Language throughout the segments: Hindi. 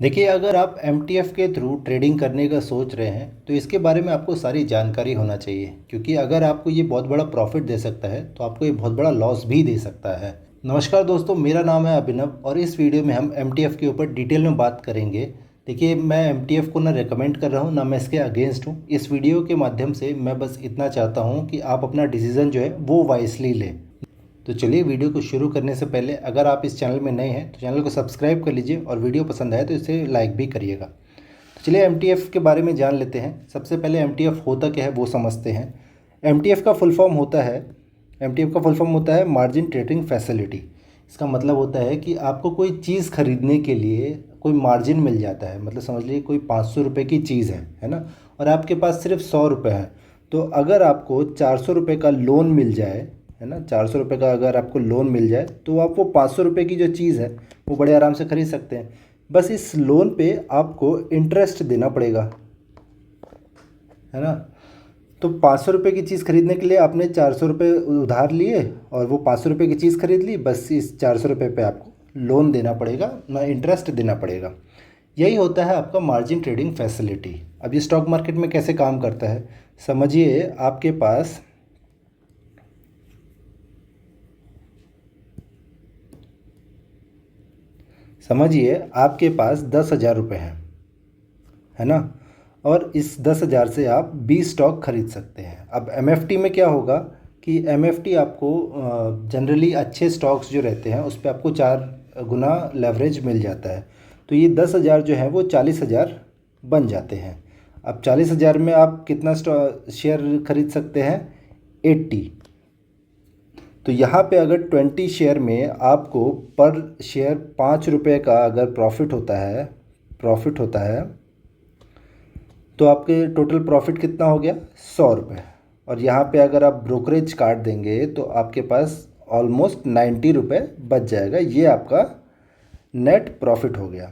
देखिए, अगर आप एमटीएफ के थ्रू ट्रेडिंग करने का सोच रहे हैं तो इसके बारे में आपको सारी जानकारी होना चाहिए, क्योंकि अगर आपको ये बहुत बड़ा प्रॉफिट दे सकता है तो आपको ये बहुत बड़ा लॉस भी दे सकता है। नमस्कार दोस्तों, मेरा नाम है अभिनव और इस वीडियो में हम एमटीएफ के ऊपर डिटेल में बात करेंगे। देखिए, मैं एमटीएफ को ना रिकमेंड कर रहा हूँ ना मैं इसके अगेंस्ट हूँ। इस वीडियो के माध्यम से मैं बस इतना चाहता हूँ कि आप अपना डिसीज़न जो है वो वाइसली लें। तो चलिए, वीडियो को शुरू करने से पहले अगर आप इस चैनल में नए हैं तो चैनल को सब्सक्राइब कर लीजिए और वीडियो पसंद आए तो इसे लाइक भी करिएगा। तो चलिए, एमटीएफ के बारे में जान लेते हैं। सबसे पहले एमटीएफ होता क्या है वो समझते हैं। एमटीएफ का फुल फॉर्म होता है एमटीएफ का फुल फॉर्म होता है मार्जिन ट्रेडिंग फैसिलिटी। इसका मतलब होता है कि आपको कोई चीज़ खरीदने के लिए कोई मार्जिन मिल जाता है। मतलब समझ लीजिए कोई 500 रुपये की चीज़ है ना, और आपके पास सिर्फ 100 रुपये है। तो अगर आपको 400 रुपये का लोन मिल जाए, है ना, 400 रुपये का अगर आपको लोन मिल जाए तो आप वो 500 रुपये की जो चीज़ है वो बड़े आराम से खरीद सकते हैं। बस इस लोन पे आपको इंटरेस्ट देना पड़ेगा, है ना। तो 500 रुपये की चीज़ खरीदने के लिए आपने 400 रुपये उधार लिए और वो 500 रुपये की चीज़ खरीद ली। बस इस 400 रुपये पे आपको लोन देना पड़ेगा, ना इंटरेस्ट देना पड़ेगा। यही होता है आपका मार्जिन ट्रेडिंग फैसिलिटी। अब ये स्टॉक मार्केट में कैसे काम करता है, समझिए। आपके पास 10,000 रुपये हैं, है ना। और इस 10,000 से आप 20 स्टॉक खरीद सकते हैं। अब एमएफटी में क्या होगा कि एमएफटी आपको जनरली अच्छे स्टॉक्स जो रहते हैं उस पर आपको 4 गुना लेवरेज मिल जाता है। तो ये 10,000 जो है वो 40,000 बन जाते हैं। अब 40,000 में आप कितना शेयर खरीद सकते हैं? 80। तो यहाँ पे अगर 20 शेयर में आपको पर शेयर 5 रुपये का अगर प्रॉफिट होता है तो आपके टोटल प्रॉफिट कितना हो गया? 100 रुपये। और यहाँ पे अगर आप ब्रोकरेज काट देंगे तो आपके पास ऑलमोस्ट 90 रुपये बच जाएगा। ये आपका नेट प्रॉफिट हो गया।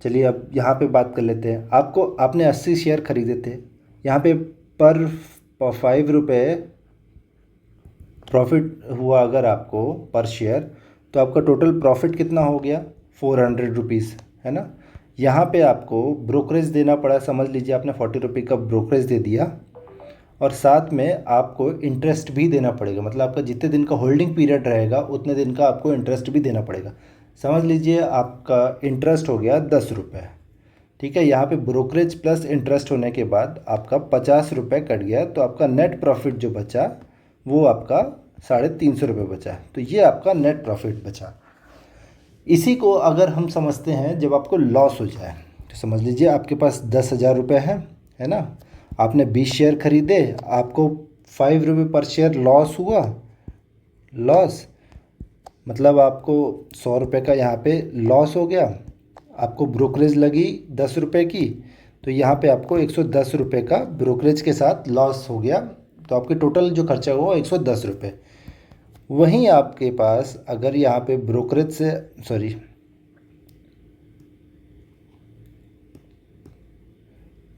चलिए, अब यहाँ पे बात कर लेते हैं। आपने 80 शेयर खरीदे थे। यहाँ पे पर 5 रुपये प्रॉफिट हुआ अगर आपको पर शेयर, तो आपका टोटल प्रॉफिट कितना हो गया? 400 रुपीज़, है ना। यहाँ पे आपको ब्रोकरेज देना पड़ा। समझ लीजिए आपने 40 रुपये का ब्रोकरेज दे दिया और साथ में आपको इंटरेस्ट भी देना पड़ेगा। मतलब आपका जितने दिन का होल्डिंग पीरियड रहेगा उतने दिन का आपको इंटरेस्ट भी देना पड़ेगा। समझ लीजिए आपका इंटरेस्ट हो गया 10 रुपये, ठीक है। यहाँ पे ब्रोकरेज प्लस इंटरेस्ट होने के बाद आपका 50 रुपये कट गया, तो आपका नेट प्रॉफिट जो बचा वो आपका 350 रुपये बचा। तो ये आपका नेट प्रॉफिट बचा। इसी को अगर हम समझते हैं जब आपको लॉस हो जाए, तो समझ लीजिए आपके पास 10,000 रुपये है ना। आपने 20 शेयर खरीदे, आपको 5 रुपये पर शेयर लॉस हुआ। लॉस मतलब आपको 100 रुपये का यहाँ पे लॉस हो गया। आपको ब्रोकरेज लगी 10 रुपये की, तो यहाँ पे आपको 110 रुपये का ब्रोकरेज के साथ लॉस हो गया। तो आपके टोटल जो खर्चा हुआ 110 रुपये। वहीं आपके पास अगर यहाँ पे ब्रोकरेज से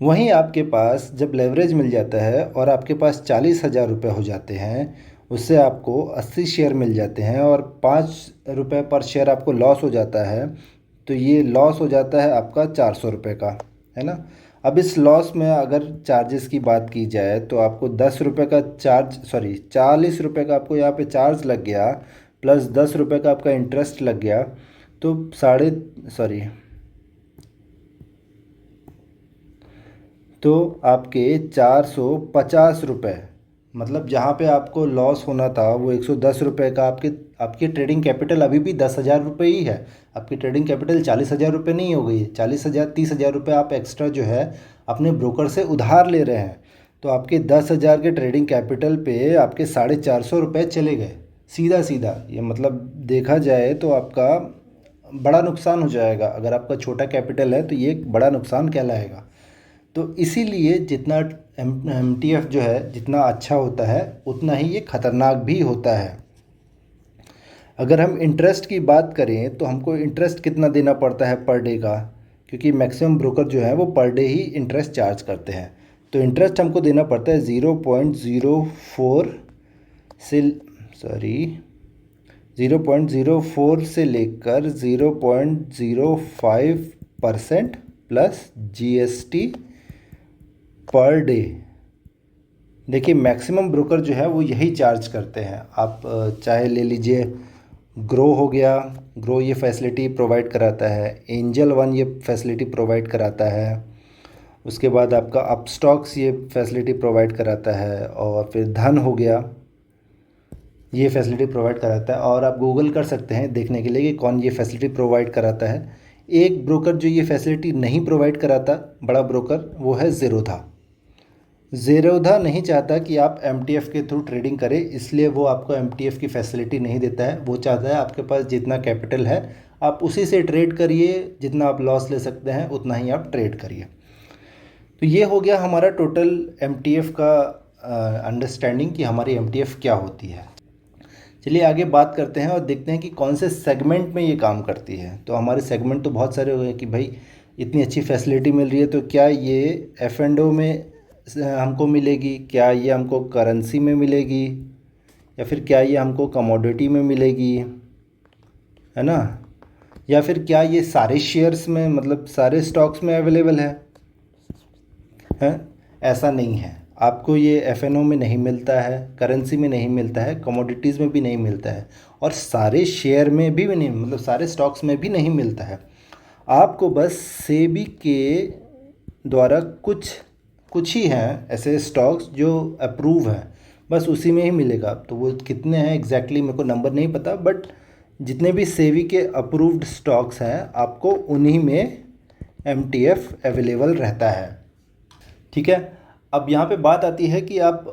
वहीं आपके पास जब लेवरेज मिल जाता है और आपके पास 40,000 रुपये हो जाते हैं, उससे आपको 80 शेयर मिल जाते हैं और 5 रुपये पर शेयर आपको लॉस हो जाता है। तो ये लॉस हो जाता है आपका 400 रुपये का, है ना। अब इस लॉस में अगर चार्जेस की बात की जाए तो आपको 10 रुपये का 40 रुपये का आपको यहाँ पे चार्ज लग गया, प्लस 10 रुपये का आपका इंटरेस्ट लग गया। तो तो आपके 450 रुपये, मतलब जहाँ पे आपको लॉस होना था वो 110 रुपये का। आपकी ट्रेडिंग कैपिटल अभी भी 10,000 रुपये ही है। आपकी ट्रेडिंग कैपिटल 40,000 रुपये नहीं हो गई है। 40,000 30,000 रुपये आप एक्स्ट्रा जो है अपने ब्रोकर से उधार ले रहे हैं। तो आपके 10,000 के ट्रेडिंग कैपिटल पे आपके 450 रुपये चले गए सीधा सीधा। ये मतलब देखा जाए तो आपका बड़ा नुकसान हो जाएगा। अगर आपका छोटा कैपिटल है तो ये एक बड़ा नुकसान कहलाएगा। तो इसीलिए जितना एमटीएफ जो है जितना अच्छा होता है उतना ही ये ख़तरनाक भी होता है। अगर हम इंटरेस्ट की बात करें तो हमको इंटरेस्ट कितना देना पड़ता है पर डे का, क्योंकि मैक्सिमम ब्रोकर जो है वो पर डे ही इंटरेस्ट चार्ज करते हैं। तो इंटरेस्ट हमको देना पड़ता है 0.04 से 0.04 से लेकर 0.05 percent plus GST per day. देखिए मैक्सिमम ब्रोकर जो है वो यही चार्ज करते हैं। आप चाहे ले लीजिए ग्रो हो गया, ग्रो ये फैसिलिटी प्रोवाइड कराता है। एंजल वन ये फैसिलिटी प्रोवाइड कराता है। उसके बाद आपका अपस्टॉक्स ये फैसिलिटी प्रोवाइड कराता है। और फिर धन हो गया, ये फैसिलिटी प्रोवाइड कराता है। और आप गूगल कर सकते हैं देखने के लिए कि कौन ये फैसिलिटी प्रोवाइड कराता है। एक ब्रोकर जो ये फैसिलिटी नहीं प्रोवाइड कराता, बड़ा ब्रोकर, वो है ज़ीरोधा। ज़ीरोधा नहीं चाहता कि आप MTF के थ्रू ट्रेडिंग करें, इसलिए वो आपको MTF की फैसिलिटी नहीं देता है। वो चाहता है आपके पास जितना कैपिटल है आप उसी से ट्रेड करिए, जितना आप लॉस ले सकते हैं उतना ही आप ट्रेड करिए। तो ये हो गया हमारा टोटल MTF का अंडरस्टैंडिंग कि हमारी MTF क्या होती है। चलिए आगे बात करते हैं और देखते हैं कि कौन से सेगमेंट में ये काम करती है। तो हमारे सेगमेंट तो बहुत सारे हो गए कि भाई इतनी अच्छी फैसिलिटी मिल रही है, तो क्या ये F&O में हमको मिलेगी, क्या ये हमको करेंसी में मिलेगी, या फिर क्या ये हमको कमोडिटी में मिलेगी, है ना, या फिर क्या ये सारे शेयर्स में, मतलब सारे स्टॉक्स में अवेलेबल है? ऐसा नहीं है। आपको ये F&O में नहीं मिलता है, करेंसी में नहीं मिलता है, कमोडिटीज़ में भी नहीं मिलता है, और सारे शेयर में भी नहीं, मतलब सारे स्टॉक्स में भी नहीं मिलता है। आपको बस सेबी के द्वारा कुछ ही हैं ऐसे स्टॉक्स जो अप्रूव हैं, बस उसी में ही मिलेगा। तो वो कितने हैं एग्जैक्टली मेरे को नंबर नहीं पता, बट जितने भी सेबी के अप्रूव्ड स्टॉक्स हैं आपको उन्हीं में MTF अवेलेबल रहता है। ठीक है, अब यहाँ पे बात आती है कि आप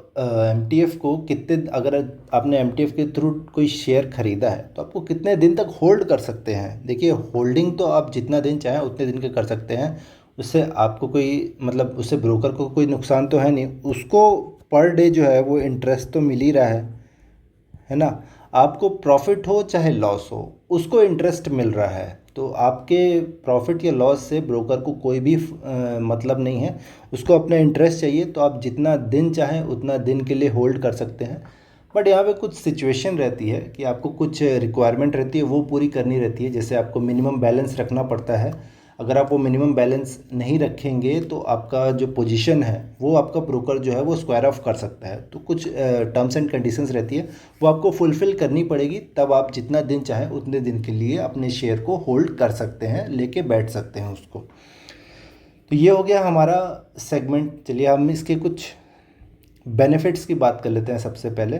MTF को कितने, अगर आपने MTF के थ्रू कोई शेयर ख़रीदा है तो आपको कितने दिन तक होल्ड कर सकते हैं। देखिए होल्डिंग तो आप जितना दिन चाहें उतने दिन के कर सकते हैं, उससे आपको कोई, मतलब उससे ब्रोकर को कोई नुकसान तो है नहीं, उसको पर डे जो है वो इंटरेस्ट तो मिल ही रहा है ना। आपको प्रॉफिट हो चाहे लॉस हो उसको इंटरेस्ट मिल रहा है, तो आपके प्रॉफिट या लॉस से ब्रोकर को कोई भी मतलब नहीं है, उसको अपना इंटरेस्ट चाहिए। तो आप जितना दिन चाहें उतना दिन के लिए होल्ड कर सकते हैं। बट यहाँ पे कुछ सिचुएशन रहती है कि आपको कुछ रिक्वायरमेंट रहती है वो पूरी करनी रहती है। जैसे आपको मिनिमम बैलेंस रखना पड़ता है। अगर आप वो मिनिमम बैलेंस नहीं रखेंगे तो आपका जो पोजीशन है वो आपका ब्रोकर जो है वो स्क्वायर ऑफ कर सकता है। तो कुछ टर्म्स एंड कंडीशंस रहती है, वो आपको फुलफ़िल करनी पड़ेगी, तब आप जितना दिन चाहें उतने दिन के लिए अपने शेयर को होल्ड कर सकते हैं, लेके बैठ सकते हैं उसको। तो ये हो गया हमारा सेगमेंट। चलिए हम इसके कुछ बेनिफिट्स की बात कर लेते हैं सबसे पहले।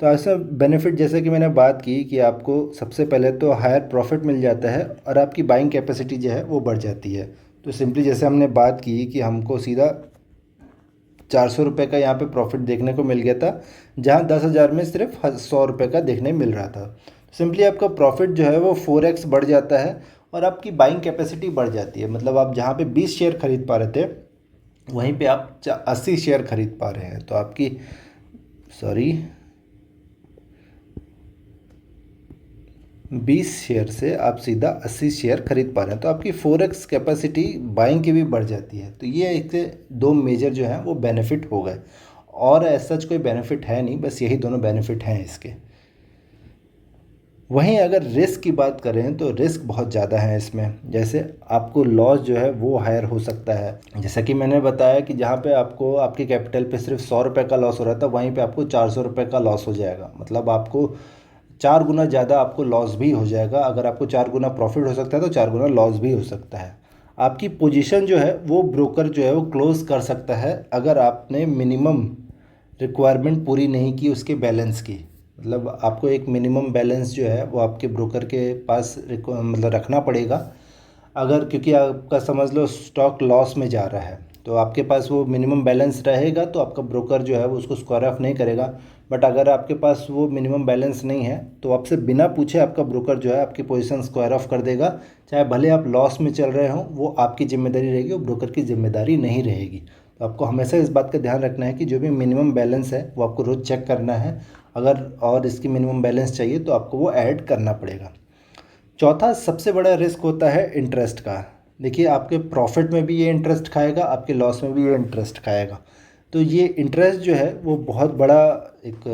तो ऐसा बेनिफिट जैसे कि मैंने बात की कि आपको सबसे पहले तो हायर प्रॉफिट मिल जाता है और आपकी बाइंग कैपेसिटी जो है वो बढ़ जाती है। तो सिंपली जैसे हमने बात की कि हमको सीधा 400 रुपये का यहाँ पे प्रॉफिट देखने को मिल गया था, जहाँ 10,000 में सिर्फ 100 रुपये का देखने मिल रहा था। सिंपली आपका प्रॉफिट जो है वो 4x बढ़ जाता है और आपकी बाइंग कैपेसिटी बढ़ जाती है। मतलब आप जहाँ पे 20 शेयर खरीद पा रहे थे वहीं पे आप 80 शेयर खरीद पा रहे हैं। तो आपकी 20 शेयर से आप सीधा 80 शेयर खरीद पा रहे हैं, तो आपकी 4x कैपेसिटी बाइंग की भी बढ़ जाती है। तो ये एक से दो मेजर जो हैं वो बेनिफिट हो गए, और ऐसा सच कोई बेनिफिट है नहीं, बस यही दोनों बेनिफिट हैं इसके। वहीं अगर रिस्क की बात करें तो रिस्क बहुत ज़्यादा है इसमें। जैसे आपको लॉस जो है वो हायर हो सकता है। जैसा कि मैंने बताया कि जहाँ पे आपको आपके कैपिटल पे सिर्फ 100 रुपये का लॉस हो रहा था, वहीं पे आपको 400 रुपये का लॉस हो जाएगा। मतलब आपको 4 गुना ज़्यादा आपको लॉस भी हो जाएगा। अगर आपको 4 गुना प्रॉफिट हो सकता है तो 4 गुना लॉस भी हो सकता है। आपकी पोजीशन जो है वो ब्रोकर जो है वो क्लोज़ कर सकता है अगर आपने मिनिमम रिक्वायरमेंट पूरी नहीं की उसके बैलेंस की। मतलब आपको एक मिनिमम बैलेंस जो है वो आपके ब्रोकर के पास मतलब रखना पड़ेगा। अगर क्योंकि आपका समझ लो स्टॉक लॉस में जा रहा है तो आपके पास वो मिनिमम बैलेंस रहेगा, तो आपका ब्रोकर जो है वो उसको स्क्वायर ऑफ नहीं करेगा। बट अगर आपके पास वो मिनिमम बैलेंस नहीं है तो आपसे बिना पूछे आपका ब्रोकर जो है आपकी पोजीशन स्क्वायर ऑफ कर देगा। चाहे भले आप लॉस में चल रहे हों, वो आपकी जिम्मेदारी रहेगी, वो ब्रोकर की जिम्मेदारी नहीं रहेगी। तो आपको हमेशा इस बात का ध्यान रखना है कि जो भी मिनिमम बैलेंस है वो आपको रोज़ चेक करना है। अगर और इसकी मिनिमम बैलेंस चाहिए तो आपको वो ऐड करना पड़ेगा। चौथा सबसे बड़ा रिस्क होता है इंटरेस्ट का। देखिए आपके प्रॉफिट में भी ये इंटरेस्ट खाएगा, आपके लॉस में भी ये इंटरेस्ट खाएगा। तो ये इंटरेस्ट जो है वो बहुत बड़ा एक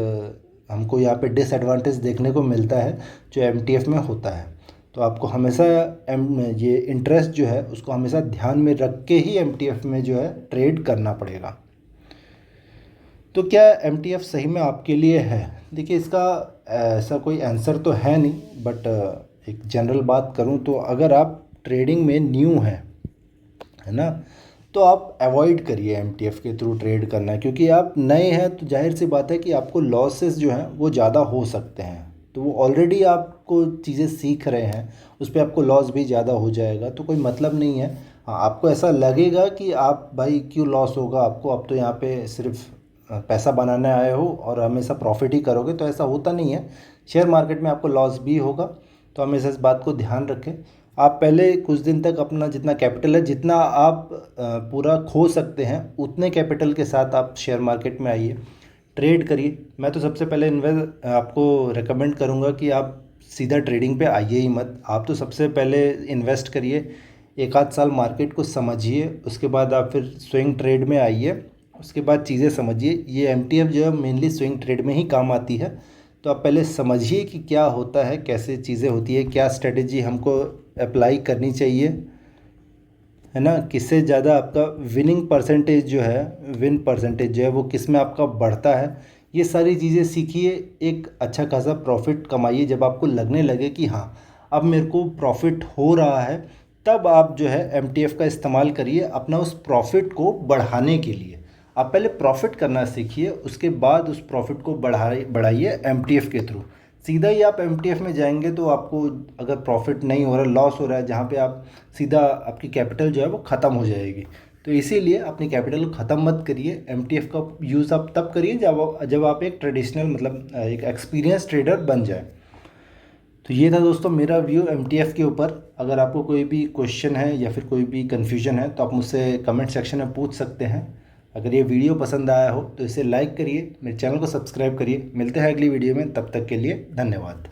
हमको यहाँ पे डिसएडवांटेज देखने को मिलता है जो MTF में होता है। तो आपको हमेशा ये इंटरेस्ट जो है उसको हमेशा ध्यान में रख के ही एमटीएफ में जो है ट्रेड करना पड़ेगा। तो क्या एमटीएफ सही में आपके लिए है? देखिए, इसका ऐसा कोई आंसर तो है नहीं, बट एक जनरल बात करूं तो अगर आप ट्रेडिंग में न्यू हैं, है ना, तो आप अवॉइड करिए एमटीएफ के थ्रू ट्रेड करना, क्योंकि आप नए हैं तो जाहिर सी बात है कि आपको लॉसेस जो हैं वो ज़्यादा हो सकते हैं। तो वो ऑलरेडी आपको चीज़ें सीख रहे हैं, उस पर आपको लॉस भी ज़्यादा हो जाएगा, तो कोई मतलब नहीं है। हाँ, आपको ऐसा लगेगा कि आप भाई क्यों लॉस होगा आपको, आप तो यहाँ पे सिर्फ पैसा बनाने आए हो और हमेशा प्रॉफिट ही करोगे, तो ऐसा होता नहीं है। शेयर मार्केट में आपको लॉस भी होगा, तो हमेशा इस बात को ध्यान रखें। आप पहले कुछ दिन तक अपना जितना कैपिटल है, जितना आप पूरा खो सकते हैं, उतने कैपिटल के साथ आप शेयर मार्केट में आइए, ट्रेड करिए। मैं तो सबसे पहले आपको रेकमेंड करूंगा कि आप सीधा ट्रेडिंग पे आइए ही मत। आप तो सबसे पहले इन्वेस्ट करिए, एक आध साल मार्केट को समझिए, उसके बाद आप फिर स्विंग ट्रेड में आइए, उसके बाद चीज़ें समझिए। ये एमटीएफ जो है मेनली स्विंग ट्रेड में ही काम आती है। तो आप पहले समझिए कि क्या होता है, कैसे चीज़ें होती है, क्या स्ट्रेटेजी हमको अप्लाई करनी चाहिए, है ना, किससे ज़्यादा आपका विनिंग परसेंटेज जो है, विन परसेंटेज जो है वो किस में आपका बढ़ता है। ये सारी चीज़ें सीखिए, एक अच्छा खासा प्रॉफिट कमाइए। जब आपको लगने लगे कि हाँ अब मेरे को प्रॉफिट हो रहा है, तब आप जो है एमटीएफ का इस्तेमाल करिए अपना उस प्रॉफिट को बढ़ाने के लिए। आप पहले प्रॉफिट करना सीखिए, उसके बाद उस प्रॉफिट को बढ़ाइए एमटीएफ के थ्रू। सीधा ही आप एमटीएफ में जाएंगे तो आपको अगर प्रॉफिट नहीं हो रहा, लॉस हो रहा है, जहाँ पे आप सीधा आपकी कैपिटल जो है वो ख़त्म हो जाएगी। तो इसीलिए अपनी कैपिटल को ख़त्म मत करिए। एमटीएफ का यूज़ आप तब करिए जब आप एक ट्रेडिशनल, मतलब एक एक्सपीरियंस ट्रेडर बन जाए। तो ये था दोस्तों मेरा व्यू एमटीएफ के ऊपर। अगर आपको कोई भी क्वेश्चन है या फिर कोई भी कन्फ्यूजन है तो आप मुझसे कमेंट सेक्शन में पूछ सकते हैं। अगर ये वीडियो पसंद आया हो तो इसे लाइक करिए, मेरे चैनल को सब्सक्राइब करिए। मिलते हैं अगली वीडियो में, तब तक के लिए धन्यवाद।